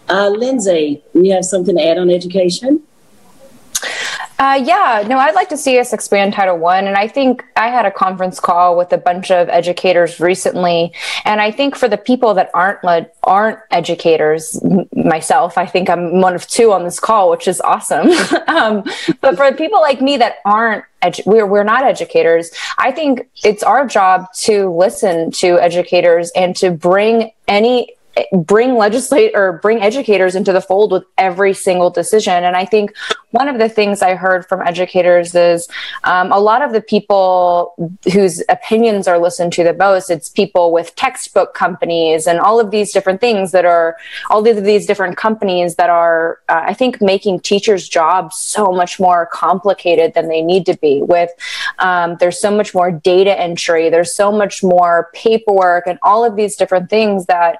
Lindsay, you have something to add on education? Yeah, no, I'd like to see us expand Title I. And I think I had a conference call with a bunch of educators recently. And I think for the people that aren't educators, myself, I think I'm one of two on this call, which is awesome. But for people like me that aren't, we're not educators, I think it's our job to listen to educators and to bring educators into the fold with every single decision. And I think one of the things I heard from educators is a lot of the people whose opinions are listened to the most, it's people with textbook companies and all of these different things all of these different companies that are, I think, making teachers' jobs so much more complicated than they need to be. There's so much more data entry, there's so much more paperwork and all of these different things that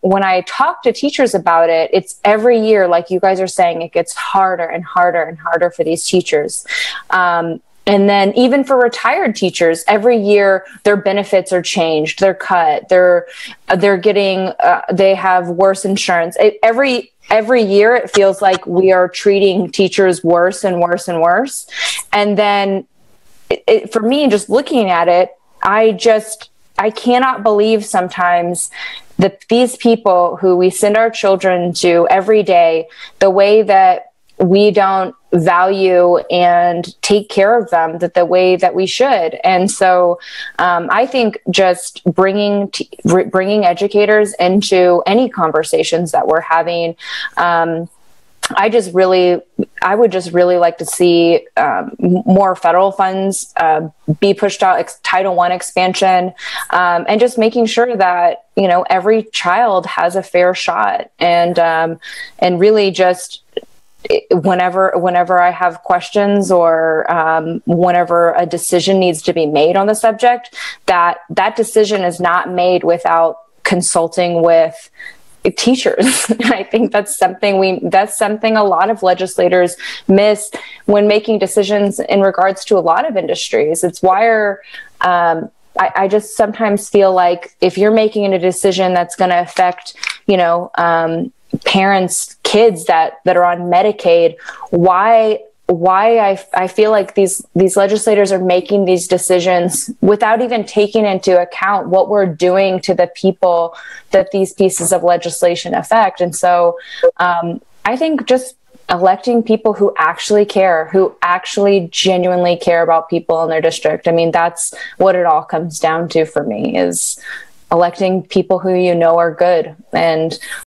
when I talk to teachers about it, it's every year, like you guys are saying, it gets harder and harder and harder for these teachers. And then even for retired teachers, every year their benefits are changed, they're cut, they're getting, they have worse insurance. Every year it feels like we are treating teachers worse and worse and worse. And then for me, just looking at it, I cannot believe sometimes that these people who we send our children to every day, the way that we don't value and take care of them the way that we should. And so I think just bringing educators into any conversations that we're having, I would just really like to see more federal funds be pushed out, Title I expansion, and just making sure that, every child has a fair shot. And really just whenever I have questions or whenever a decision needs to be made on the subject, that decision is not made without consulting with teachers. I think that's something a lot of legislators miss when making decisions in regards to a lot of industries. It's why I just sometimes feel like if you're making a decision that's going to affect, parents, kids that are on Medicaid, why I feel like these legislators are making these decisions without even taking into account what we're doing to the people that these pieces of legislation affect. And so I think just electing people who actually care, who actually genuinely care about people in their district. I mean, that's what it all comes down to for me, is electing people who are good and